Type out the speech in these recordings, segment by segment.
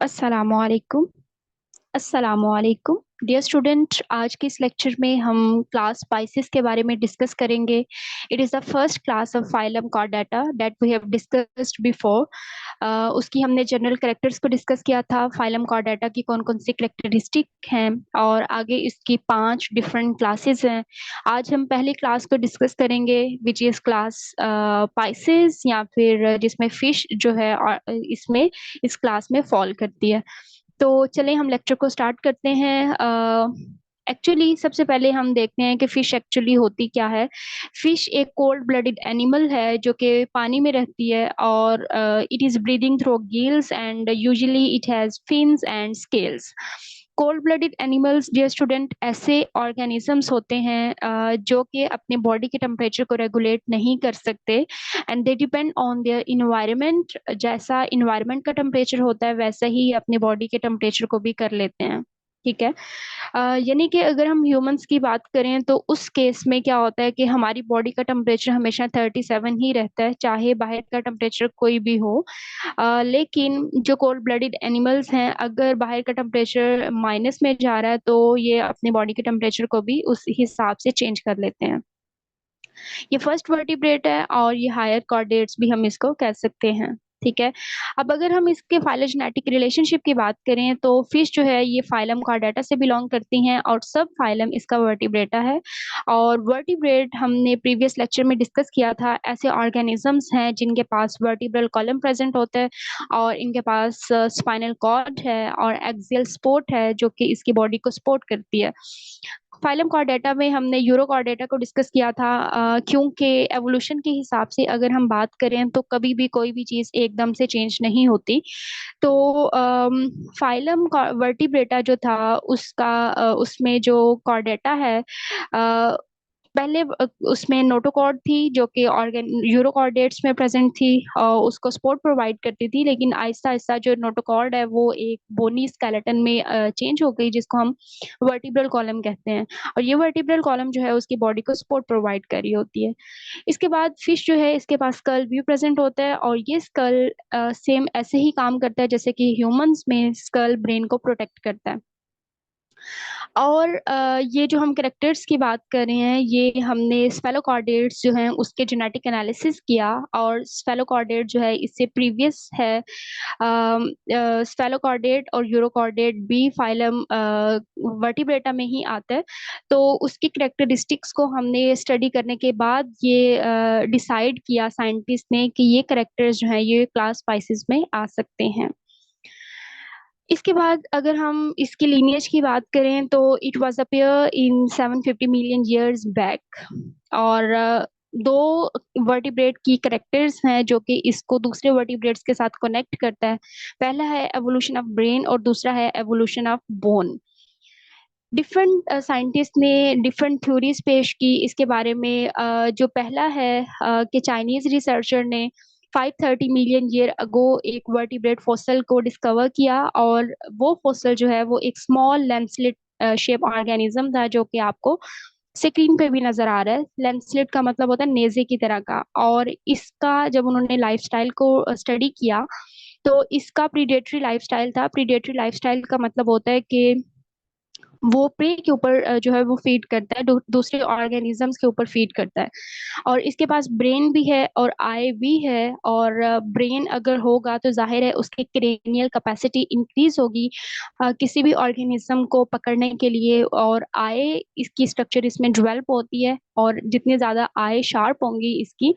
अस्सलामुअलैकुम। अस्सलामुअलैकुम dear student, आज के इस लेक्चर में हम क्लास स्पाइसेस के बारे में डिस्कस करेंगे। It is the first class of phylum Chordata that we have discussed before. उसकी हमने जनरल कैरेक्टर्स को डिस्कस किया था, फाइलम कॉर्डेटा की कौन कौन सी कैरेक्टरिस्टिक हैं, और आगे इसकी 5 डिफरेंट क्लासेस हैं। आज हम पहली क्लास को डिस्कस करेंगे विच इज़ क्लास स्पाइसेस, या फिर जिसमें फिश जो है और इसमें इस क्लास में फॉल करती है। तो चलें हम लेक्चर को स्टार्ट करते हैं। एक्चुअली सबसे पहले हम देखते हैं कि फिश एक्चुअली होती क्या है। फिश एक कोल्ड ब्लडेड एनिमल है जो कि पानी में रहती है, और it is breathing through gills and usually it has fins and scales. Cold blooded animals dear student ऐसे ऑर्गेनिजम्स होते हैं जो कि अपने बॉडी के टेम्परेचर को रेगुलेट नहीं कर सकते, and they depend on their environment. जैसा इन्वायरमेंट का टेम्परेचर होता है वैसा ही अपने बॉडी के टेम्परेचर को भी कर लेते हैं। ठीक है। यानी कि अगर हम ह्यूमंस की बात करें तो उस केस में क्या होता है कि हमारी बॉडी का टेम्परेचर हमेशा 37 ही रहता है, चाहे बाहर का टेम्परेचर कोई भी हो। लेकिन जो कोल्ड ब्लडेड एनिमल्स हैं, अगर बाहर का टेम्परेचर माइनस में जा रहा है तो ये अपने बॉडी के टेम्परेचर को भी उस हिसाब से चेंज कर लेते हैं। ये फर्स्ट वर्टिब्रेट है, और ये हायर कॉर्डेट्स भी हम इसको कह सकते हैं। ठीक है। अब अगर हम इसके फाइलोजेनेटिक रिलेशनशिप की बात करें तो फिश जो है ये फाइलम कॉर्डेटा से बिलोंग करती हैं, और सब फाइलम इसका वर्टिब्रेटा है। और वर्टिब्रेट हमने प्रीवियस लेक्चर में डिस्कस किया था, ऐसे ऑर्गेनिजम्स हैं जिनके पास वर्टिब्रल कॉलम प्रेजेंट होता है, और इनके पास स्पाइनल कॉर्ड है और एक्सियल सपोर्ट है जो कि इसकी बॉडी को सपोर्ट करती है। फाइलम कॉर्डेटा में हमने यूरोकॉर्डेटा को डिस्कस किया था, क्योंकि एवोल्यूशन के हिसाब से अगर हम बात करें तो कभी भी कोई भी चीज़ एकदम से चेंज नहीं होती। तो फाइलम वर्टिब्रेटा जो था उसका उसमें जो कॉर्डेटा है, पहले उसमें नोटोकॉर्ड थी जो कि ऑर्गेन यूरोकॉर्डेट्स में प्रेजेंट थी और उसको सपोर्ट प्रोवाइड करती थी, लेकिन आहिस्ता आहिस्ता जो नोटोकॉर्ड है वो एक बोनी स्केलेटन में चेंज हो गई, जिसको हम वर्टिब्रल कॉलम कहते हैं। और ये वर्टिब्रल कॉलम जो है उसकी बॉडी को सपोर्ट प्रोवाइड कर रही होती है। इसके बाद फिश जो है इसके पास स्कल भी प्रेजेंट होता है, और ये स्कल सेम ऐसे ही काम करता है जैसे कि ह्यूमंस में स्कल ब्रेन को प्रोटेक्ट करता है। और ये जो हम कैरेक्टर्स की बात कर रहे हैं, ये हमने स्फेलोकॉर्डेट्स जो हैं उसके जेनेटिक एनालिसिस किया, और स्फेलोकॉर्डेट जो है इससे प्रीवियस है। स्फेलोकॉर्डेट और यूरोकॉर्डेट भी फाइलम वर्टिब्रेटा में ही आता है। तो उसकी कैरेक्टरिस्टिक्स को हमने स्टडी करने के बाद ये डिसाइड किया साइंटिस्ट ने कि ये कैरेक्टर्स जो हैं ये क्लास स्पाइसेस में आ सकते हैं। इसके बाद अगर हम इसकी लीनिएज की बात करें तो it was appear in 750 million years back. और दो वर्टिब्रेट की करेक्टर्स हैं जो कि इसको दूसरे वर्टिब्रेट्स के साथ कनेक्ट करता है। पहला है एवोल्यूशन ऑफ ब्रेन और दूसरा है evolution of bone. Different scientist ने डिफरेंट थ्योरीज पेश की इसके बारे में। जो पहला है कि चाइनीज रिसर्चर ने 530 मिलियन ईयर अगो एक वर्टिब्रेट फॉसल को डिस्कवर किया, और वो फॉसल जो है वो एक स्मॉल लेंसलेट शेप ऑर्गेनिज्म था जो कि आपको स्क्रीन पे भी नजर आ रहा है। लेंसलेट का मतलब होता है नेजे की तरह का। और इसका जब उन्होंने लाइफस्टाइल को स्टडी किया तो इसका प्रीडेटरी लाइफस्टाइल था। प्रीडेटरी लाइफस्टाइल का मतलब होता है कि वो प्रे के ऊपर जो है वो फीड करता है, दूसरे ऑर्गेनिजम्स के ऊपर फीड करता है। और इसके पास ब्रेन भी है और आई भी है। और ब्रेन अगर होगा तो जाहिर है उसकी क्रेनियल कैपेसिटी इंक्रीज होगी किसी भी ऑर्गेनिज्म को पकड़ने के लिए। और आई इसकी स्ट्रक्चर इसमें डेवलप होती है, और जितनी ज्यादा आई शार्प होंगी इसकी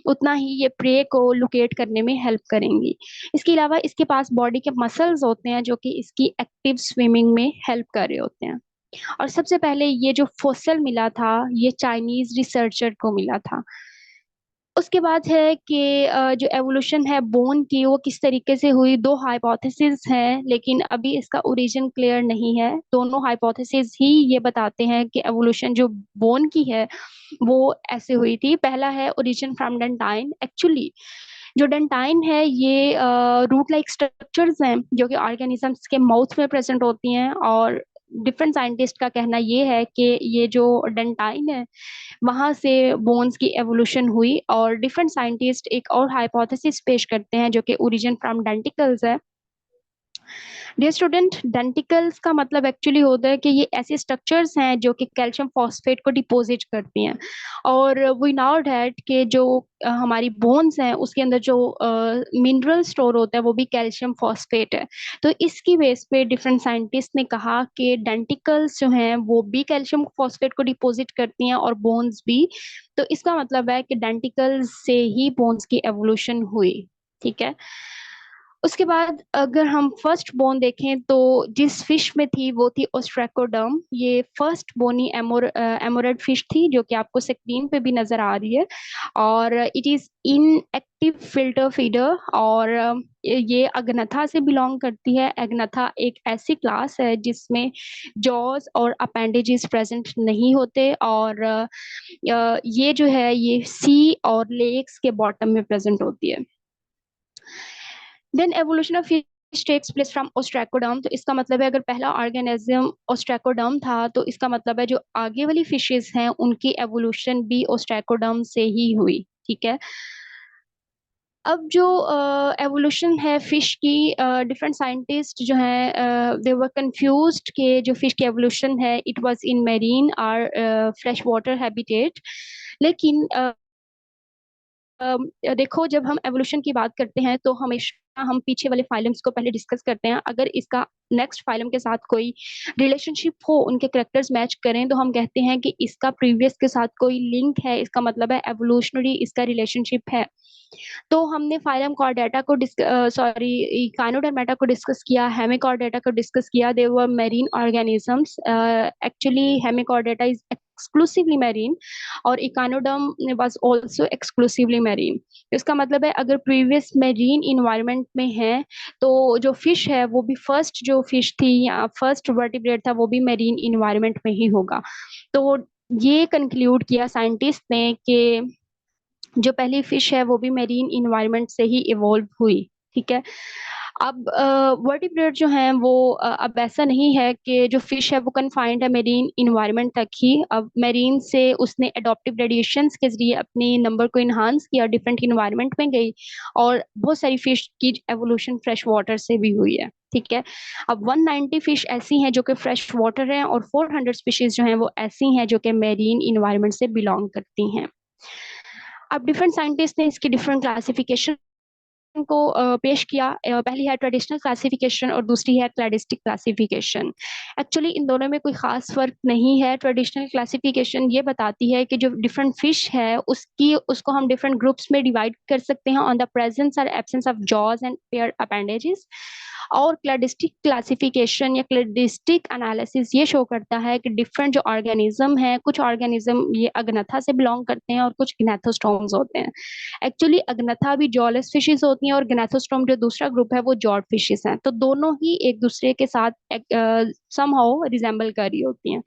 उतना ही ये प्रे को लोकेट करने में हेल्प करेंगी। इसके अलावा इसके पास बॉडी के मसल्स होते हैं जो कि इसकी एक्टिव स्विमिंग में हेल्प कर रहे होते हैं। और सबसे पहले ये जो फॉसिल मिला था ये चाइनीज रिसर्चर को मिला था। उसके बाद है कि जो एवोल्यूशन है बोन की वो किस तरीके से हुई। दो हाइपोथेसिस हैं, लेकिन अभी इसका ओरिजिन क्लियर नहीं है। दोनों हाइपोथेसिस ही ये बताते हैं कि एवोल्यूशन जो बोन की है वो ऐसे हुई थी। पहला है ओरिजिन फ्रॉम डेंटाइन। एक्चुअली जो डेंटाइन है ये रूट लाइक स्ट्रक्चर्स हैं जो कि ऑर्गेनिजम्स के माउथ में प्रेजेंट होती हैं। और डिफरेंट साइंटिस्ट का कहना ये है कि ये जो डेंटाइन है वहां से बोन्स की एवोल्यूशन हुई। और डिफरेंट साइंटिस्ट एक और हाइपोथेसिस पेश करते हैं जो कि ओरिजिन फ्रॉम डेंटिकल्स है। डियर स्टूडेंट, डेंटिकल्स का मतलब एक्चुअली होता है कि ये ऐसे स्ट्रक्चर्स हैं जो कि कैल्शियम फॉस्फेट को डिपॉजिट करती हैं। और वी नाउ डैट के जो हमारी बोन्स हैं उसके अंदर जो मिनरल स्टोर होता है वो भी कैल्शियम फॉस्फेट है। तो इसकी बेस पे डिफरेंट साइंटिस्ट ने कहा कि डेंटिकल्स जो हैं वो भी कैल्शियम फॉस्फेट को डिपॉजिट करती हैं और बोन्स भी। तो इसका मतलब है कि डेंटिकल्स से ही बोन्स की एवोल्यूशन हुई। ठीक है। उसके बाद अगर हम फर्स्ट बोन देखें तो जिस फिश में थी वो थी ओस्ट्रेकोडर्म। ये फर्स्ट बोनी एमोरेड फिश थी जो कि आपको स्क्रीन पे भी नजर आ रही है। और it is in active filter feeder. और ये अग्नथा से बिलोंग करती है। अग्नथा एक ऐसी क्लास है जिसमें जॉज और अपेंडेजेस प्रेजेंट नहीं होते। और ये जो है ये सी और लेक्स के बॉटम में प्रेजेंट होती है। Then evolution of fish takes place from ostracoderm. तो इसका मतलब है अगर पहला ऑर्गेनिज्म ओस्ट्राकोडर्म था तो इसका मतलब है जो आगे वाली फिशेस हैं उनकी एवोल्यूशन भी ओस्ट्राकोडर्म से ही हुई। ठीक है। अब जो एवोल्यूशन है फिश की, डिफरेंट साइंटिस्ट जो हैं दे वर कंफ्यूज्ड कि जो फिश की एवोल्यूशन है इट वाज इन मेरीन और फ्रेश वाटर हैबिटेट। लेकिन देखो जब हम एवोल्यूशन की बात करते हैं तो हमेशा हम पीछे वाले फाइलम्स को पहले डिस्कस करते हैं। अगर इसका नेक्स्ट फाइलम के साथ कोई रिलेशनशिप हो, उनके करेक्टर्स मैच करें, तो हम कहते हैं कि इसका प्रीवियस के साथ कोई लिंक है, इसका मतलब है एवोल्यूशनरी इसका रिलेशनशिप है। तो हमने फाइलम कॉर्डेटा को सॉरी इकानोडर्मेटा को डिस्कस किया, हेमिकॉर्डेटा को डिस्कस किया। They were marine organisms. Actually hemichordata is exclusively marine और echinoderm was also exclusively marine. इसका मतलब है अगर प्रीवियस मेरीन इन्वायरमेंट में है तो जो फिश है वो भी फर्स्ट जो फिश थी या फर्स्ट वर्टिब्रेट था वो भी मेरीन इन्वायरमेंट में ही होगा। तो ये कंक्लूड किया साइंटिस्ट ने कि जो पहली फिश है वो भी मेरीन इन्वायरमेंट से ही इवॉल्व हुई। ठीक है। अब वर्टिब्रेट जो हैं वो अब ऐसा नहीं है कि जो फिश है वो कन्फाइंड है मेरीन इन्वायरमेंट तक ही। अब मेरीन से उसने एडॉप्टिव रेडिएशंस के जरिए अपनी नंबर को इन्हांस किया, डिफरेंट इन्वायरमेंट में गई। और बहुत सारी फिश की एवोल्यूशन फ्रेश वाटर से भी हुई है। ठीक है। अब 190 फिश ऐसी हैं जो कि फ्रेश वाटर हैं और 400 स्पीशीज जो हैं वो ऐसी हैं जो कि मेरीन इन्वायरमेंट से बिलोंग करती हैं। अब डिफरेंट साइंटिस्ट ने इसकी डिफरेंट क्लासिफिकेशन को पेश किया। पहली है ट्रेडिशनल क्लासिफिकेशन और दूसरी है क्लैडिस्टिक क्लासिफिकेशन। एक्चुअली इन दोनों में कोई खास फर्क नहीं है। ट्रेडिशनल क्लासिफिकेशन ये बताती है कि जो डिफरेंट फिश है उसको हम डिफरेंट ग्रुप्स में डिवाइड कर सकते हैं ऑन द प्रेजेंस और absence of jaws and pair appendages. और क्लैडिस्टिक क्लासिफिकेशन या क्लैडिस्टिक एनालिसिस ये शो करता है कि डिफरेंट जो ऑर्गेनिज्म है, कुछ ऑर्गेनिज्म ये अग्नथा से बिलोंग करते हैं और कुछ ग्नेथोस्टोम्स होते हैं। एक्चुअली अग्नथा भी जॉलेस फिशेस होती हैं और ग्नेथोस्टोम जो दूसरा ग्रुप है वो जॉड फिशेस हैं। तो दोनों ही एक दूसरे के साथ समहाउ रिजेंबल कर रही होती हैं।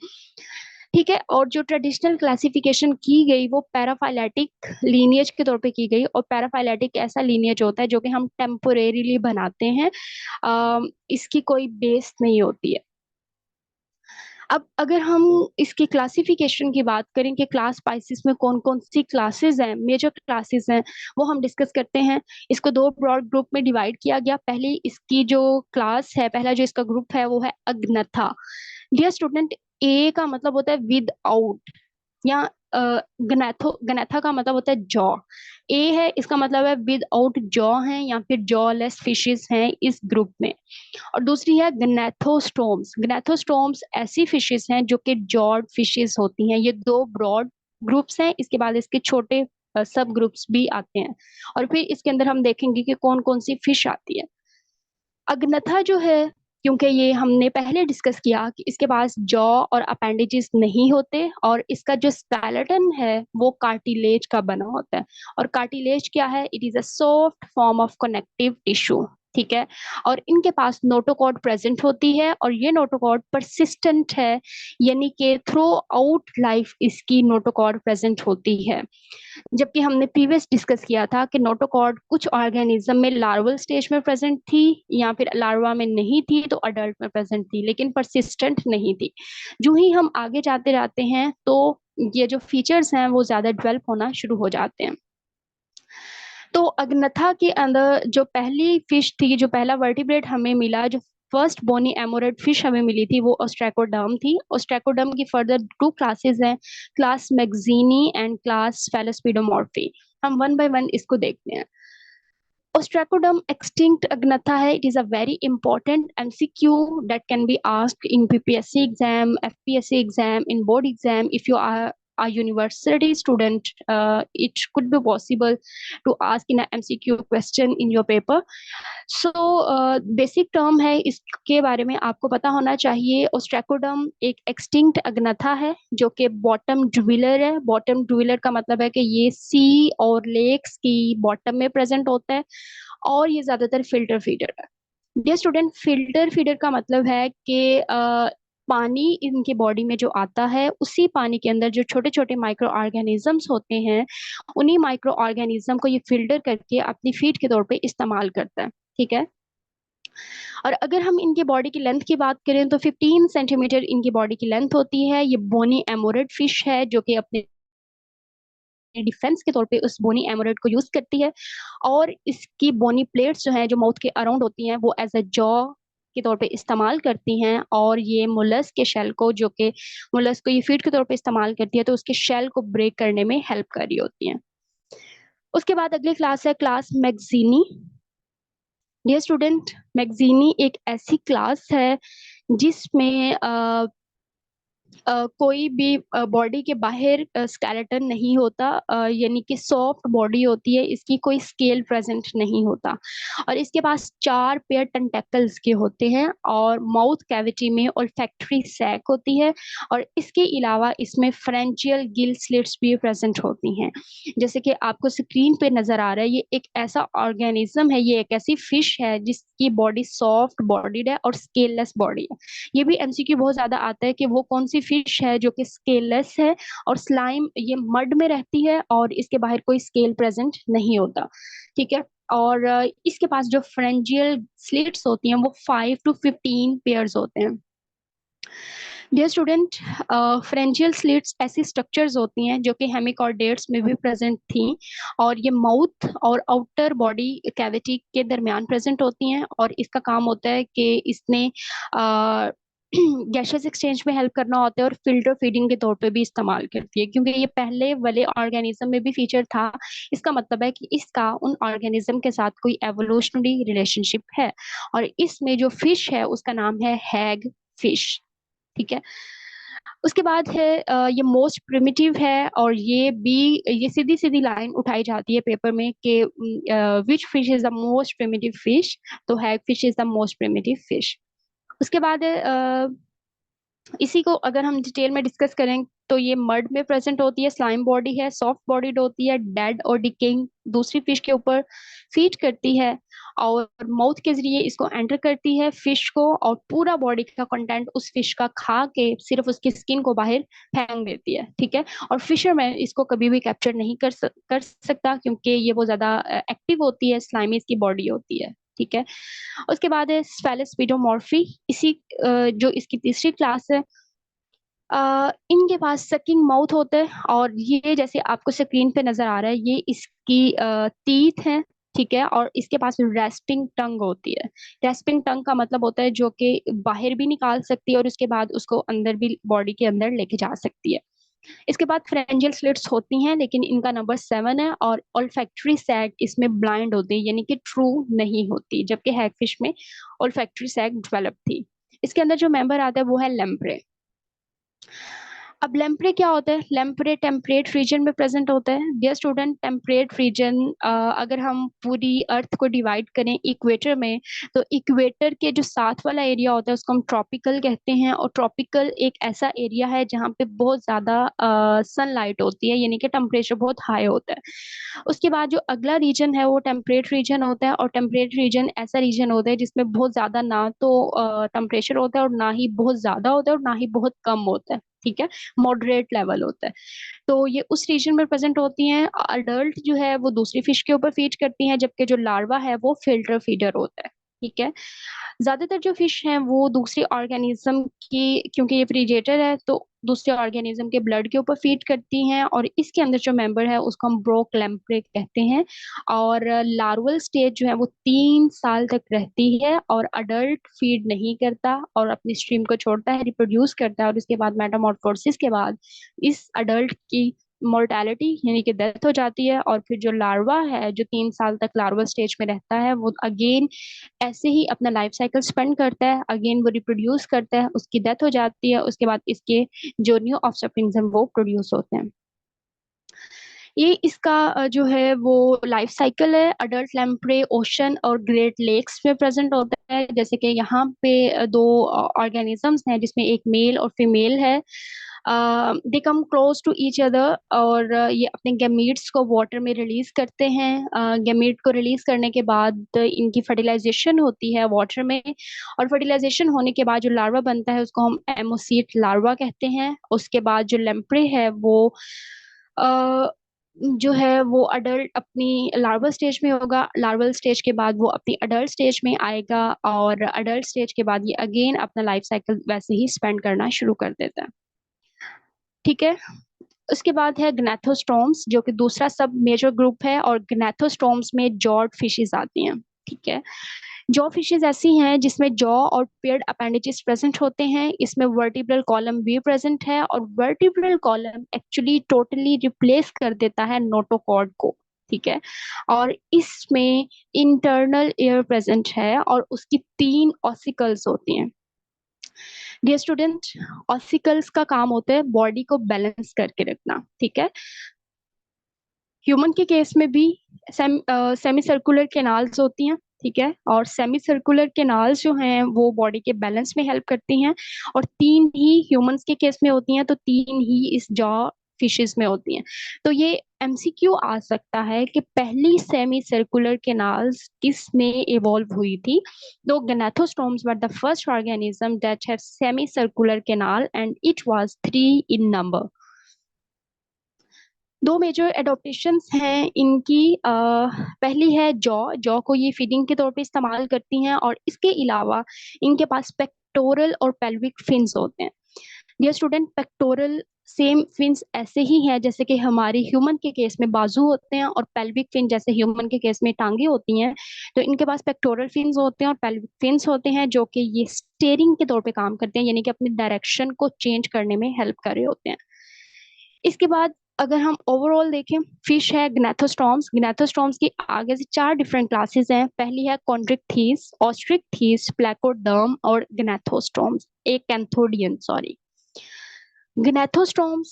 ठीक है। और जो ट्रेडिशनल क्लासिफिकेशन की गई वो पैराफाइलेटिक लीनियज के तौर पे की गई। और पैराफाइलेटिक ऐसा लीनियज होता है जो कि हम टेम्पोरेरीली बनाते हैं, इसकी कोई बेस नहीं होती है। अब अगर हम इसकी क्लासिफिकेशन की बात करें कि क्लास स्पाइसेस में कौन कौन सी क्लासेस हैं, मेजर क्लासेस हैं, वो हम डिस्कस करते हैं। इसको दो ब्रॉड ग्रुप में डिवाइड किया गया। पहली इसकी जो क्लास है, पहला जो इसका ग्रुप है वो है अग्नथा। डियर स्टूडेंट, ए का मतलब होता है विद आउट, या गनेथा का मतलब होता है जॉ। ए है इसका मतलब है विद आउट जॉ है या फिर जॉ लेस फिशेस हैं इस ग्रुप में। और दूसरी है ग्नेथोस्टोम्स। ग्नेथोस्टोम्स ऐसी फिशेस हैं जो कि जॉड फिशेस होती हैं। ये दो ब्रॉड ग्रुप्स हैं, इसके बाद इसके छोटे सब ग्रुप्स भी आते हैं। और फिर इसके अंदर हम देखेंगे कि कौन कौन सी फिश आती है। अग्नथा जो है, क्योंकि ये हमने पहले डिस्कस किया कि इसके पास जॉ और अपेंडेजेस नहीं होते और इसका जो स्केलेटन है वो कार्टिलेज का बना होता है। और कार्टिलेज क्या है? It is a soft form of connective tissue. ठीक है। और इनके पास नोटोकॉर्ड प्रेजेंट होती है और ये नोटोकॉर्ड परसिस्टेंट है, यानी कि थ्रू आउट लाइफ इसकी नोटोकॉर्ड प्रेजेंट होती है। जबकि हमने प्रीवियस डिस्कस किया था कि नोटोकॉर्ड कुछ ऑर्गेनिज्म में लार्वल स्टेज में प्रेजेंट थी या फिर लार्वा में नहीं थी तो अडल्ट में प्रेजेंट थी, लेकिन परसिस्टेंट नहीं थी। जो ही हम आगे जाते जाते हैं तो ये जो फीचर्स हैं वो ज्यादा डेवलप होना शुरू हो जाते हैं। तो अग्नथा के अंदर जो पहली फिश थी, जो पहला वर्टिब्रेट हमें मिला, जो फर्स्ट बोनी एमोरेट फिश हमें मिली थी वो ओस्ट्राकोडर्म थी। ओस्ट्राकोडर्म की फर्दर टू क्लासेस हैं, क्लास मैग्जीनी एंड क्लास फेलोस्पिडोमॉर्फी। हम वन बाय वन इसको देखते हैं। Ostracoderm extinct agnatha hai. It is a very important MCQ that can be asked in PPSC exam, FPSC exam, in board exam. If you are a university student, it could be possible to ask in a MCQ question in your paper. So basic term है, इसके बारे में आपको पता होना चाहिए। ओस्ट्रैकोडर्म एक extinct अग्नथा है जो कि बॉटम ड्विलर है। बॉटम ड्विलर का मतलब है कि ये सी और लेक्स की बॉटम में प्रेजेंट होता है और ये ज्यादातर फिल्टर फीडर है। डियर स्टूडेंट, फिल्टर फीडर का मतलब है कि पानी इनके बॉडी में जो आता है उसी पानी के अंदर जो छोटे छोटे माइक्रो ऑर्गेनिजम्स होते हैं, उन्हीं माइक्रो ऑर्गेनिज्म को ये फिल्टर करके अपनी फीड के तौर पे इस्तेमाल करता है। ठीक है। और अगर हम इनके बॉडी की लेंथ की बात करें तो 15 सेंटीमीटर इनकी बॉडी की लेंथ होती है। ये बोनी एमोरेट फिश है जो कि अपने डिफेंस के तौर पे उस बोनी एमोरेट को यूज करती है और इसकी बोनी प्लेट्स जो है जो माउथ के अराउंड होती हैं वो एज अ जॉ के तौर पे इस्तेमाल करती हैं। और ये मुलस के शेल को, जो कि मुलस को ये फीड के तौर पे इस्तेमाल करती है, तो उसके शेल को ब्रेक करने में हेल्प कर रही होती हैं। उसके बाद अगली क्लास है क्लास मैग्जीनी। डियर स्टूडेंट, मैग्जीनी एक ऐसी क्लास है जिसमें कोई भी बॉडी के बाहर स्केलेटन नहीं होता, यानी कि सॉफ्ट बॉडी होती है, इसकी कोई स्केल प्रेजेंट नहीं होता और इसके पास 4 पेयर टेंटेकल्स के होते हैं और माउथ कैविटी में ओल्फैक्टरी सैक होती है और इसके अलावा इसमें फ्रेंजियल गिल स्लिट्स भी प्रेजेंट होती हैं। जैसे कि आपको स्क्रीन पे नजर आ रहा है, ये एक ऐसा ऑर्गेनिज्म है, ये एक ऐसी फिश है जिसकी बॉडी सॉफ्ट बॉडीड है और स्केललेस बॉडी है। ये भी एमसीक्यू बहुत ज्यादा आता है कि वो कौन सी फिश है जो कि स्केललेस है और स्लाइम, ये मड में रहती है और इसके बाहर कोई स्केल प्रेजेंट नहीं होता। ठीक है। और इसके पास जो फ्रेंजियल स्लिट्स होती हैं वो 5 to 15 पेयर्स होते हैं। डियर स्टूडेंट, फ्रेंजियल स्लिट्स ऐसी स्ट्रक्चर्स होती हैं जो कि हेमिकॉर्डेट्स में भी प्रेजेंट थी और ये माउथ और आउटर बॉडी कैविटी के दरमियान प्रेजेंट होती हैं और इसका काम होता है कि इसने गैसेस एक्सचेंज में हेल्प करना होता है और फिल्टर फीडिंग के तौर पे भी इस्तेमाल करती है। क्योंकि ये पहले वाले ऑर्गेनिज्म में भी फीचर था, इसका मतलब है कि इसका उन ऑर्गेनिज्म के साथ कोई एवोल्यूशनरी रिलेशनशिप है और इसमें जो फिश है उसका नाम है हैग फिश। ठीक है। उसके बाद है ये मोस्ट प्रिमिटिव है और ये सीधी सीधी लाइन उठाई जाती है पेपर में कि which fish is the most primitive fish, तो hagfish is the most primitive fish. उसके बाद इसी को अगर हम डिटेल में डिस्कस करें तो ये मड में प्रेजेंट होती है, स्लाइम बॉडी है, सॉफ्ट बॉडीड होती है, डेड और डिकेइंग दूसरी फिश के ऊपर फीड करती है और माउथ के जरिए इसको एंटर करती है फिश को और पूरा बॉडी का कंटेंट उस फिश का खा के सिर्फ उसकी स्किन को बाहर फेंक देती है। ठीक है। और फिशरमैन इसको कभी भी कैप्चर नहीं कर सकता क्योंकि ये बहुत ज्यादा एक्टिव होती है, स्लाइमी इसकी बॉडी होती है। ठीक है। उसके बाद है स्फेलोस्पिडोमॉर्फी, इसी जो इसकी तीसरी क्लास है। इनके पास सकिंग माउथ होता है और ये जैसे आपको स्क्रीन पे नजर आ रहा है ये इसकी टीथ है। ठीक है। और इसके पास रेस्पिंग टंग होती है। रेस्पिंग टंग का मतलब होता है जो कि बाहर भी निकाल सकती है और उसके बाद उसको अंदर भी बॉडी के अंदर लेके जा सकती है। इसके बाद फ्रेंजियल स्लिट्स होती हैं लेकिन इनका नंबर 7 है और ओल्फैक्टरी सैक इसमें ब्लाइंड होती है, यानी कि ट्रू नहीं होती, जबकि हैगफिश में ओल्फैक्टरी सैक डेवलप थी। इसके अंदर जो मेंबर आता है वो है लेम्प्रे। अब लेम्प्रे क्या होता है? लेम्प्रे टेम्परेट रीजन में प्रेजेंट होता है। डियर स्टूडेंट, टेम्परेट रीजन अगर हम पूरी अर्थ को डिवाइड करें इक्वेटर में, तो इक्वेटर के जो साथ वाला एरिया होता है उसको हम ट्रॉपिकल कहते हैं और ट्रॉपिकल एक ऐसा एरिया है जहाँ पे बहुत ज्यादा सनलाइट होती है, यानी कि टेम्परेचर बहुत हाई होता है। उसके बाद जो अगला रीजन है वो टेम्परेट रीजन होता है और टेम्परेट रीजन ऐसा रीजन होता है जिसमें बहुत ज्यादा ना तो टेम्परेचर होता है और ना ही बहुत ज्यादा होता है और ना ही बहुत कम होता है। ठीक है। मॉडरेट लेवल होता है। तो ये उस रीजन में प्रेजेंट होती हैं। अडल्ट जो है वो दूसरी फिश के ऊपर फीड करती हैं जबकि जो लार्वा है वो फिल्टर फीडर होता है। ठीक है। ज्यादातर जो फिश हैं वो दूसरे ऑर्गेनिज्म की, क्योंकि ये प्रीडेटर है तो दूसरे ऑर्गेनिज्म के ब्लड के ऊपर फीड करती हैं, और इसके अंदर जो मेंबर है उसको हम ब्रोक लैम्प्रे कहते हैं। और लार्वल स्टेज जो है वो 3 साल तक रहती है, और अडल्ट फीड नहीं करता और अपनी स्ट्रीम को छोड़ता है, रिप्रोड्यूस करता है, और इसके बाद मेटामॉर्फोसिस के बाद इस अडल्ट की मोर्टेलिटी यानी कि डेथ हो जाती है। और फिर जो लार्वा है जो 3 साल तक लार्वा स्टेज में रहता है वो अगेन ऐसे ही अपना लाइफ साइकिल स्पेंड करता है, अगेन वो रिप्रोड्यूस करता है, उसकी डेथ हो जाती है, उसके बाद इसके जो न्यू ऑफस्प्रिंग्स हैं वो प्रोड्यूस होते हैं। ये इसका जो है वो लाइफ साइकिल है। अडल्ट लैम्प्रे ओशन और ग्रेट लेक्स में प्रेजेंट होता है, जैसे कि यहाँ पे दो ऑर्गेनिजम्स हैं जिसमें एक मेल और फीमेल है। They come close to each other, और ये अपने गैमीट्स को वाटर में रिलीज करते हैं। गैमीट को रिलीज करने के बाद इनकी फर्टिलाइजेशन होती है वाटर में, और फर्टिलाइजेशन होने के बाद जो लार्वा बनता है उसको हम एमोसीट लार्वा कहते हैं। उसके बाद जो लैम्प्रे है वो अ, जो है वो अडल्ट अपनी लार्वल स्टेज में होगा, लार्वल स्टेज के बाद वो अपनी अडल्ट स्टेज में आएगा, और अडल्ट स्टेज के बाद ये अगेन अपना लाइफ साइकिल वैसे ही स्पेंड करना शुरू कर देता है। ठीक है। उसके बाद है ग्नेथोस्टोम्स, जो कि दूसरा सब मेजर ग्रुप है, और ग्नेथोस्टोम्स में जॉड फिशेस आती हैं। ठीक है। जॉ फिशेज ऐसी हैं जिसमें जॉ और पेयर्ड अपेंडेजेस प्रेजेंट होते हैं। इसमें वर्टिब्रल कॉलम भी प्रेजेंट है, और vertebral column actually totally replace कर देता है नोटोकॉर्ड को। ठीक है। और इसमें इंटरनल एयर प्रेजेंट है, और उसकी 3 ऑसिकल्स होती हैं। डियर स्टूडेंट, ऑसिकल्स का काम होता है बॉडी को बैलेंस करके रखना। ठीक है। ह्यूमन के केस में भी सेमी सर्कुलर केनाल्स होती हैं। ठीक है। और सेमी सर्कुलर केनाल्स जो हैं वो बॉडी के बैलेंस में हेल्प करती हैं, और 3 ही ह्यूमंस के केस में होती हैं, तो 3 ही इस जॉ फिशेस में होती हैं। तो ये एमसीक्यू आ सकता है कि पहली सेमी सर्कुलर केनाल्स किस में इवॉल्व हुई थी। तो gnathostomes were the first organism that have semi circular canal, and it was 3 in number. दो मेजर एडोप्टेशंस हैं इनकी। पहली है जॉ। जॉ को ये फीडिंग के तौर पे इस्तेमाल करती हैं, और इसके अलावा इनके पास पेक्टोरल और पेल्विक फिन्स होते हैं। Dear student, pectoral same fins ऐसे ही हैं जैसे कि हमारी ह्यूमन के केस में बाजू होते हैं, और पेल्विक फिन जैसे ह्यूमन के केस में टांगे होती हैं। तो इनके पास पेक्टोरल फिन्स होते हैं और पेल्विक फिन्स होते हैं, जो कि ये स्टेयरिंग के तौर पे काम करते हैं, यानी कि अपनी डायरेक्शन को चेंज करने में हेल्प कर रहे होते हैं। इसके बाद अगर हम ओवरऑल देखें, फिश है ग्नेथोस्टॉर्म्स। ग्नेथोस्टॉर्म्स की आगे से 4 डिफरेंट क्लासेस हैं। पहली है कॉन्ड्रिक्थीस, ऑस्ट्रिकथीस, प्लेकोडर्म और ग्नेथोस्टॉर्म्स, एक कैंथोडियन सॉरी। ग्नेथोस्टॉर्म्स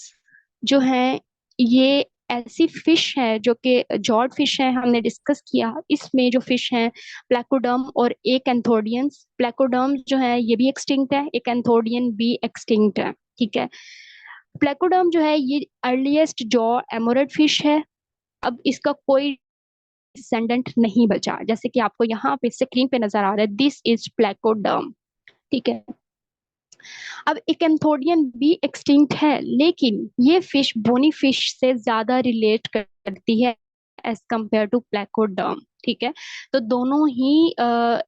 जो हैं ये ऐसी फिश है जो कि जॉड फिश है, हमने डिस्कस किया। इसमें जो फिश हैं प्लेकोडर्म और एक एंथोडियंस। प्लेकोडर्म जो है ये भी एक्सटिंक्ट है, एक एंथोडियन भी एक्सटिंक्ट है। ठीक है। प्लेकोडर्म जो है ये अर्लीस्ट जॉ एमोरेट फिश है। अब इसका कोई डिसेंडेंट नहीं बचा, जैसे कि आपको यहाँ पे स्क्रीन पे नजर आ रहा है, दिस इज प्लेकोडर्म। ठीक है। अब इकेंथोडियन भी एक्सटिंक्ट है, लेकिन ये फिश बोनी फिश से ज्यादा रिलेट करती है एज कंपेयर टू प्लेकोडर्म। ठीक है। तो दोनों ही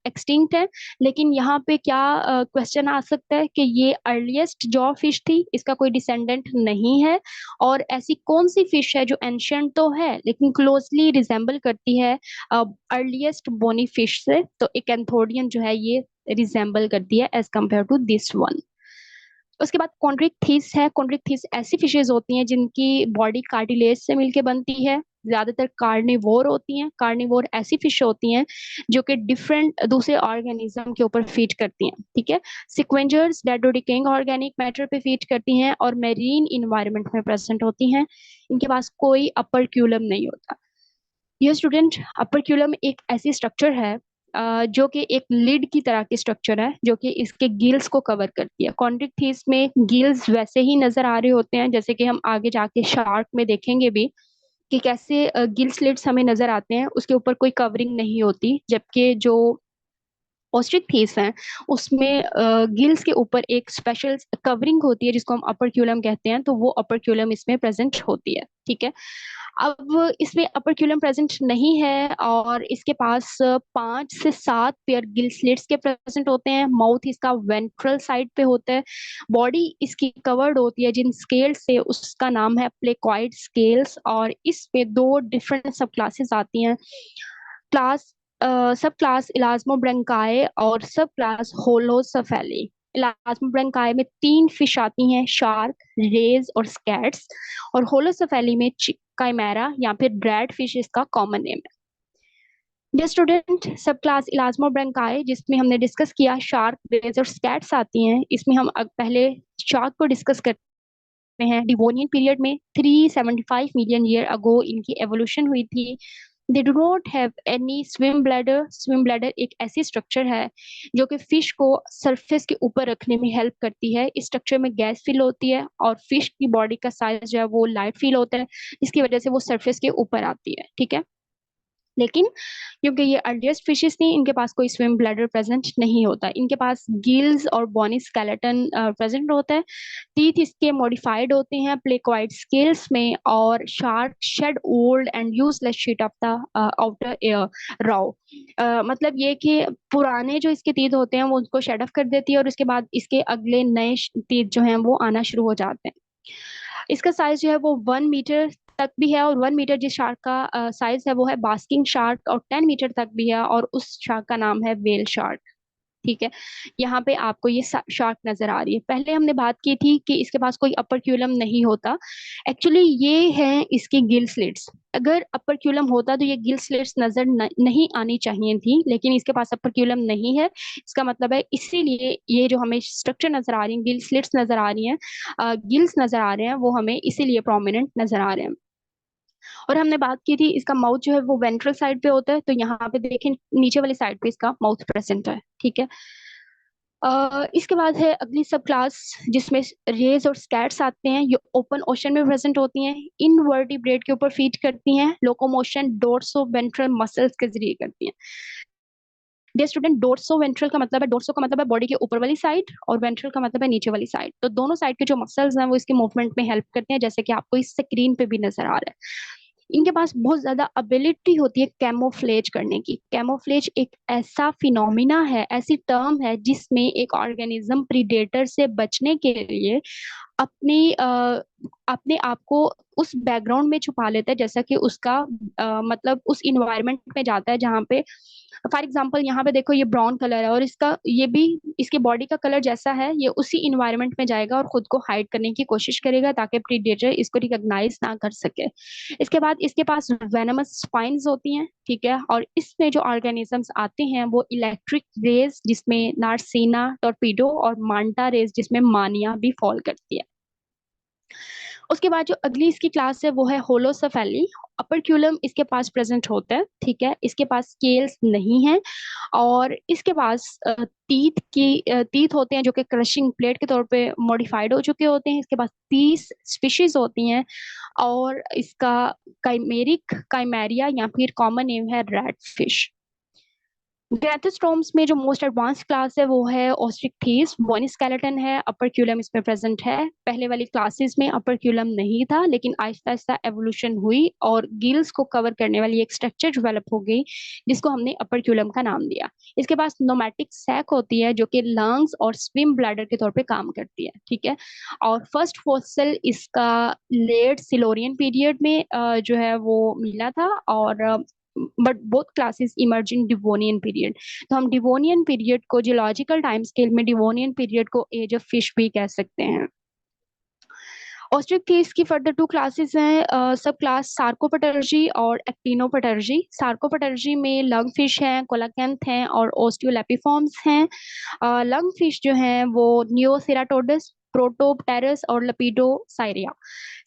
एक्सटिंक्ट है, लेकिन यहाँ पे क्या क्वेश्चन आ सकता है कि ये अर्लीस्ट जॉ फिश थी, इसका कोई डिसेंडेंट नहीं है, और ऐसी कौन सी फिश है जो एंशियंट तो है लेकिन क्लोजली रिजेंबल करती है अर्लीस्ट बोनी फिश से। तो इकेंथोडियन जो है ये रिजेंबल करती है as compare to this one. उसके बाद कॉन्ड्रिक्थिस है। कॉन्ड्रिक्थिस ऐसी फिशेज होती हैं जिनकी बॉडी कार्टिलेज से मिलके बनती है, ज्यादातर कार्निवोर होती हैं। कार्निवोर ऐसी फिश होती हैं जो कि डिफरेंट दूसरे ऑर्गेनिज्म के ऊपर फीड करती हैं। ठीक है। सिक्वेंजर्स डेडोडिकेइंग ऑर्गेनिक मैटर पे फीड करती हैं, और मेरीन इन्वायरमेंट में प्रेजेंट होती हैं। इनके पास कोई अपर क्यूलम नहीं होता। ये स्टूडेंट, अपर एक ऐसी स्ट्रक्चर है जो कि एक लिड की तरह की स्ट्रक्चर है, जो कि इसके गिल्स को कवर करती है। कॉन्ड्रिक्थिस में गिल्स वैसे ही नजर आ रहे होते हैं जैसे कि हम आगे जाके शार्क में देखेंगे भी कि कैसे गिल स्लिट्स हमें नजर आते हैं, उसके ऊपर कोई कवरिंग नहीं होती। जबकि जो ऑस्ट्रिकथीस हैं उसमें गिल्स के ऊपर एक स्पेशल कवरिंग होती है जिसको हम अपर कहते हैं, तो वो अपर इसमें प्रेजेंट होती है। ठीक है। अब इसमें अपर्क्यूलम प्रेजेंट नहीं है और इसके पास 5 से 7 पेयर गिल स्लिट्स के प्रेजेंट होते हैं। माउथ इसका वेंट्रल साइड पे होता है। बॉडी इसकी कवर्ड होती है जिन स्केल्स से, उसका नाम है प्लेकॉइड स्केल्स। और इसमें 2 डिफरेंट सब क्लासेस आती हैं। क्लास सब क्लास इलास्मोब्रंकाई और सब क्लास होलोसेफेली। इलास्मोब्रंकाई में 3 फिश आती हैं, शार्क, रेज और स्कैट्स। और होलोसेफेली में काइमेरा या फिर ड्रैड फिश इसका कॉमन नेम है। डियर स्टूडेंट, सब क्लास इलास्मोब्रंकाई जिसमें हमने डिस्कस किया शार्क, रेज और स्कैट्स आती हैं। इसमें हम पहले शार्क को डिस्कस करते हैं। डिवोनियन पीरियड में 375 मिलियन ईयर अगो इनकी एवोल्यूशन हुई थी। They do not have any swim bladder. Swim bladder एक ऐसी स्ट्रक्चर है जो कि फिश को सरफेस के ऊपर रखने में हेल्प करती है। इस स्ट्रक्चर में गैस फिल होती है और फिश की बॉडी का साइज जो है वो लाइट फील होता है, जिसकी वजह से वो सरफेस के ऊपर आती है। ठीक है, लेकिन क्योंकि ये अर्लीस्ट फिशेस थी, इनके पास कोई स्विम ब्लैडर प्रेजेंट नहीं होता। इनके पास गिल्स और बोनी स्केलेटन प्रेजेंट होता है। टीथ इसके मॉडिफाइड होते हैं प्लेकॉइड स्केल्स में। और shark shed old and useless sheet of the outer air raw. मतलब ये कि पुराने जो इसके टीथ होते हैं वो उसको शेड ऑफ कर देती है और उसके बाद इसके अगले नए टीथ जो हैं वो आना शुरू हो जाते हैं। इसका साइज जो है वो 1 मीटर तक भी है। और 1 मीटर जिस शार्क का साइज है वो है बास्किंग शार्क। और 10 मीटर तक भी है और उस शार्क का नाम है वेल शार्क। ठीक है, यहाँ पे आपको ये शार्क नजर आ रही है। पहले हमने बात की थी कि इसके पास कोई अपर्क्यूलम नहीं होता। एक्चुअली ये हैं इसकी गिल स्लिट्स। अगर अपर्क्यूलम होता तो ये गिल स्लिट्स नजर नहीं आनी चाहिए थी, लेकिन इसके पास अपर्क्यूलम नहीं है। इसका मतलब है इसीलिए ये जो हमें स्ट्रक्चर नजर आ रही है, गिल स्लिट्स नजर आ रही हैं, गिल्स नजर आ रहे हैं, वो हमें इसीलिए प्रोमिनेंट नजर आ रहे हैं। और हमने बात की थी इसका माउथ जो है वो वेंट्रल साइड पे होता है, तो यहाँ पे देखें नीचे वाली साइड पे इसका माउथ प्रेजेंट है। ठीक है, इसके बाद है अगली सब क्लास जिसमें रेज और स्कैट्स आते हैं। ये ओपन ओशन में प्रेजेंट होती हैं। इनवर्टिब्रेट के ऊपर फीड करती हैं। लोकोमोशन डोर्सो वेंट्रल मसल्स के जरिए करती हैं। डियर स्टूडेंट, डोर्सो वेंट्रल का मतलब है, डोर्सो का मतलब है बॉडी के ऊपर वाली साइड और वेंट्रल का मतलब है नीचे वाली साइड। तो दोनों साइड के जो मसल्स हैं वो इसके मूवमेंट में हेल्प करते हैं, जैसे कि आपको इस स्क्रीन पे भी नजर आ रहा है। इनके पास बहुत ज्यादा एबिलिटी होती है कैमोफ्लेज करने की। कैमोफ्लेज एक ऐसा फिनोमिना है, ऐसी टर्म है जिसमें एक ऑर्गेनिज्म प्रीडेटर से बचने के लिए अपने आप को उस बैकग्राउंड में छुपा लेता है, जैसा कि उसका मतलब उस इन्वायरमेंट में जाता है जहाँ पे, फॉर एग्जांपल यहाँ पे देखो ये ब्राउन कलर है और इसका ये भी इसकी बॉडी का कलर जैसा है, ये उसी इन्वायरमेंट में जाएगा और खुद को हाइड करने की कोशिश करेगा ताकि प्रीडेटर इसको रिकॉग्नाइज ना कर सके। इसके बाद इसके पास वेनमस स्पाइन्स होती हैं। ठीक है, और इसमें जो ऑर्गेनिजम्स आते हैं वो इलेक्ट्रिक रेज जिसमें नार्सिना टॉर्पीडो और मांटा रेज जिसमें मानिया भी फॉल करती है। उसके बाद जो अगली इसकी क्लास है वो है होलोसेफेली। अपर्क्यूलम इसके पास प्रेजेंट होता है। ठीक है, इसके पास स्केल्स नहीं है और इसके पास टीथ होते हैं जो कि क्रशिंग प्लेट के तौर पे मॉडिफाइड हो चुके होते हैं। इसके पास 30 स्पीशीज होती हैं और इसका काइमेरिया या फिर कॉमन नेम है रेड फिश। गैथोस्टोम्स में जो मोस्ट एडवांस क्लास है वो है ओस्ट्रिकथीस। बोनी स्केलेटन है, अपर्क्यूलम इसमें प्रेजेंट है। पहले वाली क्लासेस में अपर्क्यूलम नहीं था, लेकिन आहिस्ता आहिस्ता एवोल्यूशन हुई और गिल्स को कवर करने वाली एक स्ट्रक्चर डेवलप हो गई जिसको हमने अपर्क्यूलम का नाम दिया। इसके पास नोमैटिक सैक होती है जो कि लंग्स और स्विम ब्लैडर के तौर पे काम करती है। ठीक है, और फर्स्ट फॉसिल इसका लेट सिलोरियन पीरियड में जो है वो मिला था। और but both classes emerge in Devonian period. तो हम डिवोनियन पीरियड को जियोलॉजिकल टाइम स्केल में डिवोनियन पीरियड को एज ऑफ फिश भी कह सकते हैं। ऑस्ट्रिकथीस की फर्दर 2 क्लासेस हैं, सब क्लास सार्कोपटर्जी और एक्टिनोपटर्जी। सार्कोपटर्जी में लंग फिश हैं, कोलाकेंथ हैं और ओस्टियोलेपिफॉर्म्स हैं। लंग फिश जो हैं वो नियोसेराटोडस, प्रोटोपटेरस और लपीडोसाइरिया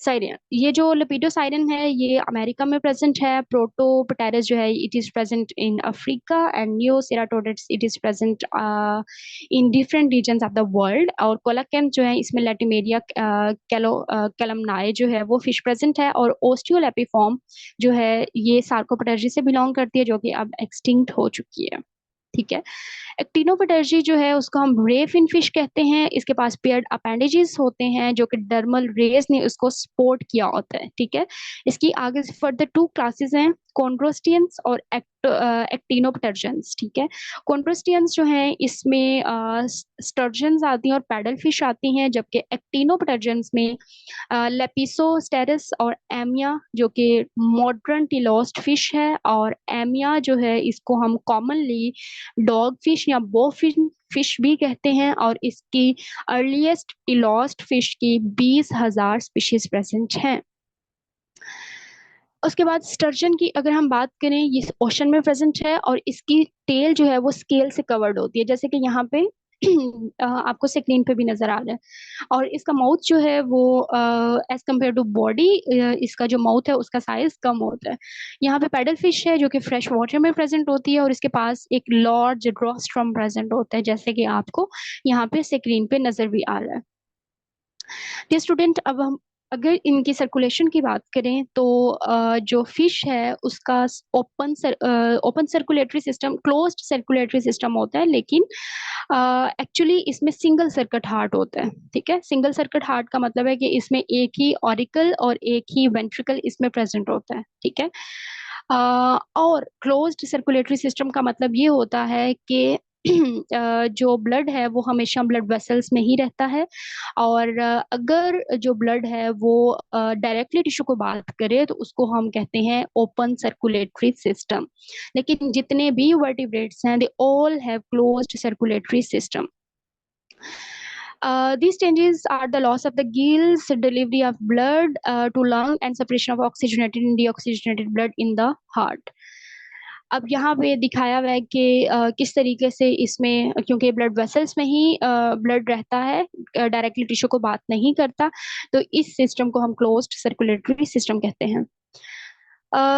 साइरियन। ये जो लपीडोसाइरियन है ये अमेरिका में प्रेजेंट है। प्रोटोपटेरस जो है it is present in Africa and neoceratodus it is present in different regions of the world. और कोलाकेंथ जो है इसमें लैटिमेरिया कैलमनाए जो है वो फिश प्रेजेंट है। और ओस्टियोलेपिफॉर्म जो है ये सार्कोपटेरजी से बिलोंग करती है जो कि अब एक्सटिंक्ट हो चुकी है। ठीक है, एक्टिनोपैटर्जी जो है उसको हम रे फिन फिश कहते हैं। इसके पास पेयर्ड अपेंडेजेस होते हैं जो कि डर्मल रेज ने उसको सपोर्ट किया होता है, ठीक है। इसकी आगे फर्दर टू क्लासेस हैं, कॉन्ड्रोस्टियंस और एक्टिनोपैटर्जन्स, ठीक है। कॉन्ड्रोस्टियंस जो हैं इसमें स्टर्जन्स आती हैं और पैडल फिश आती हैं, जबकि एक्टिनोपैटर्जन्स में लेपिसोस्टेरस और एमिया जो कि मॉडर्न टिलोस्ट फिश है, और एमिया जो है इसको हम कॉमनली डॉग फिश या बो फिश फिश भी कहते हैं, और इसकी अर्लीस्ट टिलोस्ट फिश की 20,000 स्पीशीज प्रेजेंट हैं। उसके बाद स्टर्जन की अगर हम बात करें, ये ओशन में प्रेजेंट है और इसकी टेल जो है वो स्केल से कवर्ड होती है, जैसे कि यहाँ पे आपको स्क्रीन पे भी नजर आ रहा है। और इसका माउथ जो है वो एज कम्पेयर टू बॉडी, इसका जो माउथ है उसका साइज कम होता है। यहाँ पे पैडल फिश है जो कि फ्रेश वाटर में प्रेजेंट होती है और इसके पास एक लार्ज ड्रॉस्ट्रम प्रेजेंट होता है, जैसे कि आपको यहाँ पे स्क्रीन पे नजर भी आ रहा है। तो स्टूडेंट, अब हम अगर इनकी सर्कुलेशन की बात करें तो जो फिश है उसका open circulatory system, closed circulatory system होता है, लेकिन एक्चुअली इसमें सिंगल सर्किट हार्ट होता है, ठीक है। सिंगल सर्किट हार्ट का मतलब है कि इसमें एक ही ऑरिकल और एक ही वेंट्रिकल इसमें प्रेजेंट होता है, ठीक है। और क्लोज्ड सर्कुलेटरी सिस्टम का मतलब ये होता है कि जो ब्लड है वो हमेशा ब्लड वेसल्स में ही रहता है, और अगर जो ब्लड है वो डायरेक्टली टिश्यू को बात करे तो उसको हम कहते हैं ओपन सर्कुलेटरी सिस्टम। लेकिन जितने भी वर्टिब्रेट्स हैं, they all have closed circulatory system. These changes are the loss of the gills, delivery of blood to lung, and separation of oxygenated and deoxygenated blood in the heart. अब यहाँ पे दिखाया हुआ है कि किस तरीके से इसमें, क्योंकि ब्लड वेसल्स में ही ब्लड रहता है, डायरेक्टली टिश्यू को बात नहीं करता, तो इस सिस्टम को हम क्लोज्ड सर्कुलेटरी सिस्टम कहते हैं।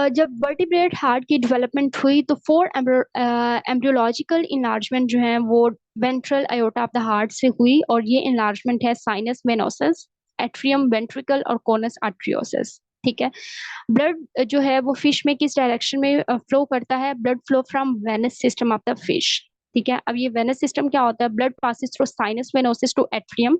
जब वर्टिब्रेट हार्ट की डेवलपमेंट हुई तो 4 एम्ब्रियोलॉजिकल इनलार्जमेंट जो हैं वो ventral aorta of the heart से हुई, और ये इनलार्जमेंट है साइनस वेनोसस, एट्रियम वेंट्रिकल और कोनस आर्टरियोसिस, ठीक है। ब्लड जो है वो फिश में किस डायरेक्शन में फ्लो करता है? Blood flow from venous system of the fish, ठीक है। अब ये वेनस सिस्टम क्या होता है? Blood passes through sinus venosus to atrium.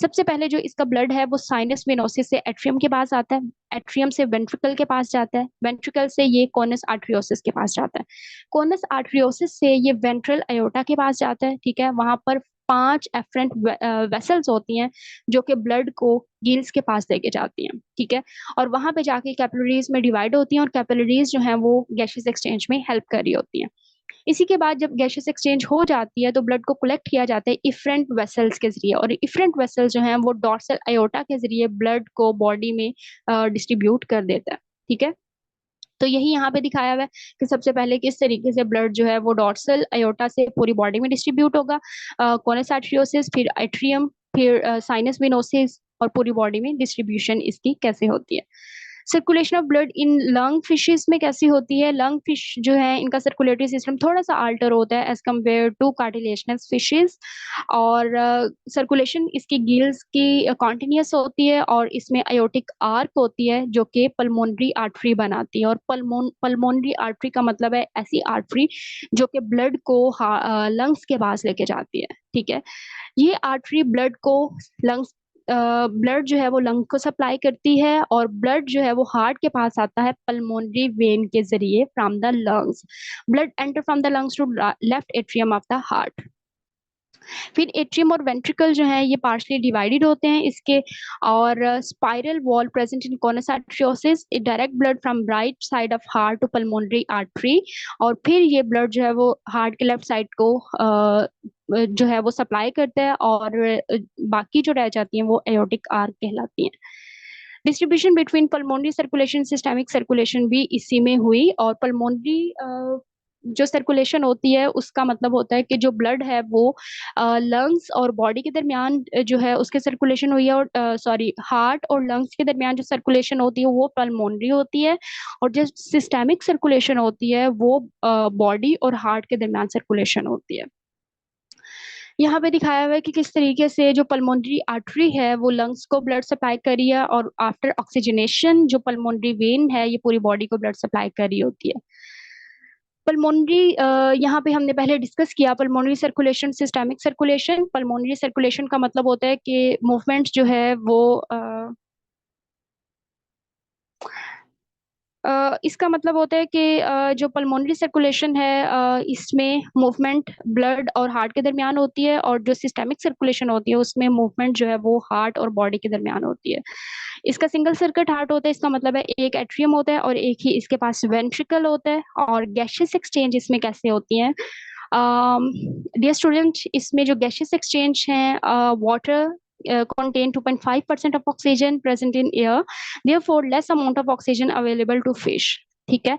सबसे पहले जो इसका ब्लड है वो साइनस वेनोसिस से एट्रियम के पास आता है, एट्रियम से वेंट्रिकल के पास जाता है, वेंट्रिकल से ये कोनस आर्टरियोसिस के पास जाता है, कोनस आर्टरियोसिस से ये वेंट्रल अयोटा के पास जाता है, ठीक है। वहां पर 5 एफरेंट वेसल्स होती हैं जो कि ब्लड को गिल्स के पास लेके जाती हैं, ठीक है। और वहां पे जाके कैपिलरीज में डिवाइड होती हैं, और कैपिलरीज जो हैं वो गैसेस एक्सचेंज में हेल्प कर रही होती हैं। इसी के बाद जब गैसेस एक्सचेंज हो जाती है तो ब्लड को कलेक्ट किया जाता है इफरेंट वेसल्स के जरिए, और इफरेंट वेसल्स जो हैं वो डॉर्सल अयोटा के जरिए ब्लड को बॉडी में डिस्ट्रीब्यूट कर देता है, ठीक है। तो यही यहाँ पे दिखाया हुआ है कि सबसे पहले किस तरीके से ब्लड जो है वो डॉर्सल अयोटा से पूरी बॉडी में डिस्ट्रीब्यूट होगा, कोनस आर्टरियोसिस, फिर एट्रियम, फिर साइनस वेनोसिस, और पूरी बॉडी में डिस्ट्रीब्यूशन इसकी कैसे होती है। Circulation of blood in lung fishes में कैसी होती है? लंग फिश जो है इनका सर्कुलेटरी सिस्टम थोड़ा सा आल्टर होता है as compare to cartilaginous fishes, और सर्कुलेशन इसकी गिल्स की कॉन्टिन्यूस होती है, और इसमें अयोटिक आर्क होती है जो कि पल्मोनरी आर्टरी बनाती है, और पल्मोनरी आर्टरी का मतलब है ऐसी आर्टरी जो कि ब्लड को लंग्स के पास लेके जाती है, ठीक है। ये आर्टरी ब्लड को लंग्स ब्लड जो है वो लंग को सप्लाई करती है, और ब्लड जो है वो हार्ट के पास आता है पल्मोनरी वेन के जरिए from the lungs. Blood enter from the lungs to left atrium of the heart. फिर एट्रियम और वेंट्रिकल जो है ये पार्शली डिवाइडेड होते हैं इसके, और spiral wall present in conus arteriosus, direct blood from right side of heart to pulmonary artery, और फिर ये ब्लड जो है वो हार्ट के लेफ्ट साइड को जो है वो सप्लाई करता है, और बाकी जो रह जाती हैं वो एयोटिक आर्क कहलाती हैं। Distribution between pulmonary circulation, systemic circulation भी इसी में हुई, और पल्मोनरी जो सर्कुलेशन होती है उसका मतलब होता है कि जो ब्लड है वो लंग्स और बॉडी के दरमियान जो है उसके सर्कुलेशन हुई है, और सॉरी, हार्ट और लंग्स के दरमियान जो सर्कुलेशन होती है वो पल्मोनरी होती है, और जो सिस्टेमिक सर्कुलेशन होती है वो बॉडी और हार्ट के दरमियान सर्कुलेशन होती है। यहाँ पे दिखाया हुआ है कि किस तरीके से जो पल्मोनरी आर्टरी है वो लंग्स को ब्लड सप्लाई कर रही है, और आफ्टर ऑक्सीजनेशन जो पल्मोनरी वेन है ये पूरी बॉडी को ब्लड सप्लाई कर रही होती है। पल्मोनरी, यहाँ पे हमने पहले डिस्कस किया pulmonary circulation, systemic circulation. Pulmonary circulation का मतलब होता है कि मूवमेंट जो है वो इसका मतलब होता है कि जो पल्मोनरी सर्कुलेशन है, इसमें मूवमेंट ब्लड और हार्ट के दरमियान होती है, और जो सिस्टेमिक सर्कुलेशन होती है उसमें मूवमेंट जो है वो हार्ट और बॉडी के दरमियान होती है। इसका सिंगल सर्किट हार्ट होता है, इसका मतलब है एक एट्रियम होता है और एक ही इसके पास वेंट्रिकल होता है। और गैशियस एक्सचेंज इसमें कैसे होती हैं? डियर स्टूडेंट, इसमें जो गैशियस एक्सचेंज हैं, water contain 2.5% of oxygen present in air, therefore less amount of oxygen available to fish. ठीक है।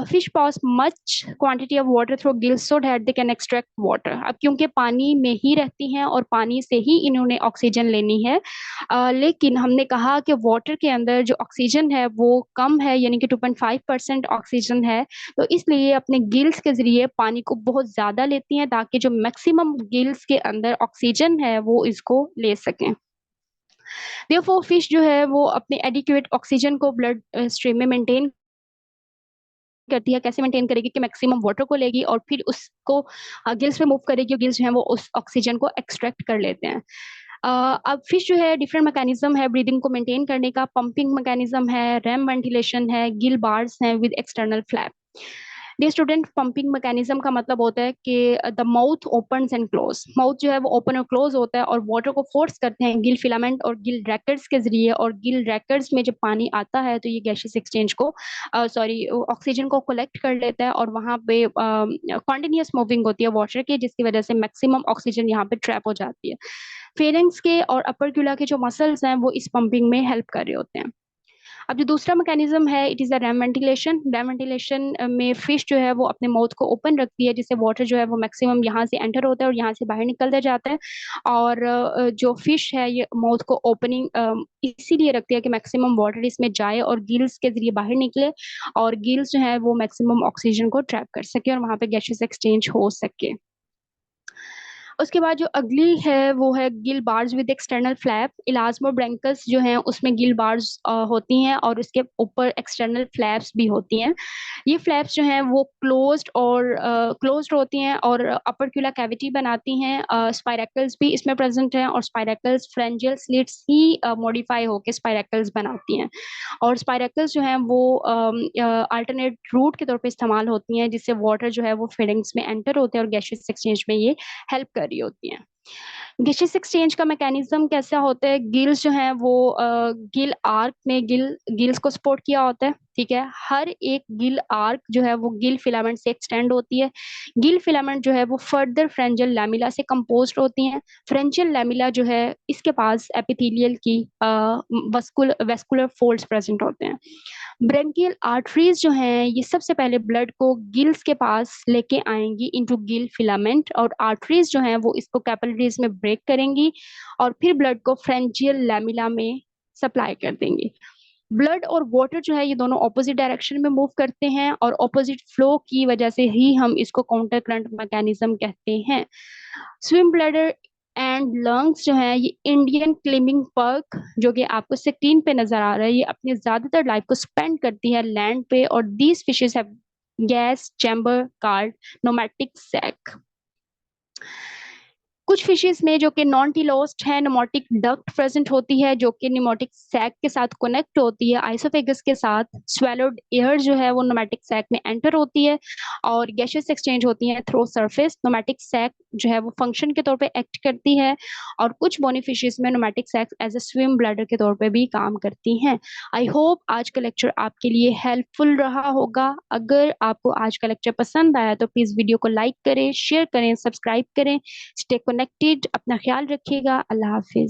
Fish pass much quantity of water through gills so that they can extract water. अब क्योंकि पानी में ही रहती हैं और पानी से ही इन्होंने ऑक्सीजन लेनी है, लेकिन हमने कहा कि वाटर के अंदर जो ऑक्सीजन है वो कम है, यानी कि 2.5% ऑक्सीजन है, तो इसलिए ये अपने गिल्स के जरिए पानी को बहुत ज्यादा लेती हैं ताकि जो मैक्सिमम गिल्स के अंदर ऑक्सीजन है वो इसको ले सकें। देयरफॉर फिश जो है वो अपने एडिक्वेट ऑक्सीजन को ब्लड स्ट्रीम में मेंटेन करती है। कैसे मेंटेन करेगी? कि मैक्सिमम वाटर को लेगी और फिर उसको गिल्स पे मूव करेगी, और गिल्स जो है वो उस ऑक्सीजन को एक्सट्रैक्ट कर लेते हैं। अब फिश जो है डिफरेंट मैकेनिज्म है ब्रीदिंग को मेंटेन करने का। पंपिंग मैकेनिज्म है, रैम वेंटिलेशन है, गिल बार्स हैं with external flap. Dear student, pumping mechanism का मतलब होता है कि the mouth opens and close. Mouth जो है वो ओपन और क्लोज होता है और वाटर को फोर्स करते हैं गिल फिलामेंट और गिल रैकेट्स के जरिए, और गिल रैकेट्स में जब पानी आता है तो ये गैशियस एक्सचेंज को सॉरी ऑक्सीजन को कलेक्ट कर लेता है, और वहाँ पे कॉन्टिन्यूस मूविंग होती है वाटर की, जिसकी वजह से मैक्सिमम ऑक्सीजन यहाँ पे ट्रैप हो जाती है। फेरेंक्स के और अपर क्यूला के जो मसल्स हैं वो इस पंपिंग में हेल्प कर रहे होते हैं। अब जो दूसरा मैकेनिज्म है, it is the RAM ventilation. RAM ventilation में फिश जो है वो अपने माउथ को ओपन रखती है, जिससे वाटर जो है वो मैक्सिमम यहाँ से एंटर होता है और यहाँ से बाहर निकलता जाता है। और जो फिश है ये माउथ को ओपनिंग इसीलिए रखती है कि मैक्सिमम वाटर इसमें जाए और गिल्स के जरिए बाहर निकले, और गिल्स जो है वो मैक्सिमम ऑक्सीजन को ट्रैप कर सके और वहां पे गैसेस एक्सचेंज हो सके। उसके बाद जो अगली है वो है gill bars with external flap. Elasmobranchs जो है उसमें गिल बार्स होती हैं और उसके ऊपर एक्सटर्नल फ्लैप्स भी होती हैं। ये फ्लैप्स जो हैं वो क्लोज्ड होती हैं और अपर्क्यूला कैविटी बनाती हैं। स्पाइरेकल्स भी इसमें प्रेजेंट हैं, और स्पाइरेकल्स फ्रेंजियल स्लिट्स ही मॉडिफाई होकर स्पाइरेकल्स बनाती हैं। और स्पाइरेकल्स जो हैं वो अल्टरनेट रूट के तौर पे इस्तेमाल होती हैं, जिससे वाटर जो है वो फिलिंग्स में एंटर होते हैं और गैशियस एक्सचेंज में ये हेल्प कर रही होती हैं। गैशियस एक्सचेंज का मैकेनिज्म कैसा होता है? गिल्स जो है वो गिल आर्क में गिल्स को सपोर्ट किया होता है। ठीक है। हर एक गिल आर्क जो है वो गिल फिलामेंट से एक्सटेंड होती है। गिल फिलामेंट जो है वो फर्दर फ्रेंजियल लैमिला से कंपोज्ड होती हैं। फ्रेंजियल लैमिला जो है इसके पास एपिथेलियल की वेस्कुलर फोल्ड्स प्रेजेंट होते हैं। ब्रेंकियल आर्टरीज जो हैं ये सबसे पहले ब्लड को गिल्स के पास लेके आएंगी इनटू गिल फिलामेंट, और आर्टरीज जो हैं वो इसको कैपिलरीज में ब्रेक करेंगी और फिर ब्लड को फ्रेंजियल लैमिला में सप्लाई कर देंगी। ब्लड और वाटर जो है ये दोनों ऑपोजिट डायरेक्शन में मूव करते हैं, और ऑपोजिट फ्लो की वजह से ही हम इसको काउंटर करंट मैकेनिज्म कहते हैं। स्विम ब्लैडर एंड लंग्स जो है ये इंडियन क्लिमिंग पर्क, जो कि आपको स्क्रीन पे नजर आ रहा है, ये अपनी ज्यादातर लाइफ को स्पेंड करती है लैंड पे, और these fishes have gas chamber called pneumatic sac. कुछ फिशेस में जो कि नॉन टीलोस्ट है, नोमोटिक डक्ट प्रेजेंट होती है जो कि निमोटिक सैक के साथ कनेक्ट होती है आइसोफेगस के साथ। स्वेलोड एयर जो है वो नोमैटिक सैक में एंटर होती है और गैसेस एक्सचेंज होती है थ्रू सरफेस। नोमैटिक सैक जो है वो फंक्शन के तौर पे एक्ट करती है, और कुछ बोनी फिशेस में pneumatic sac as a swim bladder के तौर पे भी काम करती हैं। आई होप आज का लेक्चर आपके लिए हेल्पफुल रहा होगा। अगर आपको आज का लेक्चर पसंद आया तो प्लीज वीडियो को लाइक करें, शेयर करें, सब्सक्राइब करें। स्टे कनेक्टेड, अपना ख्याल रखिएगा। अल्लाह हाफिज।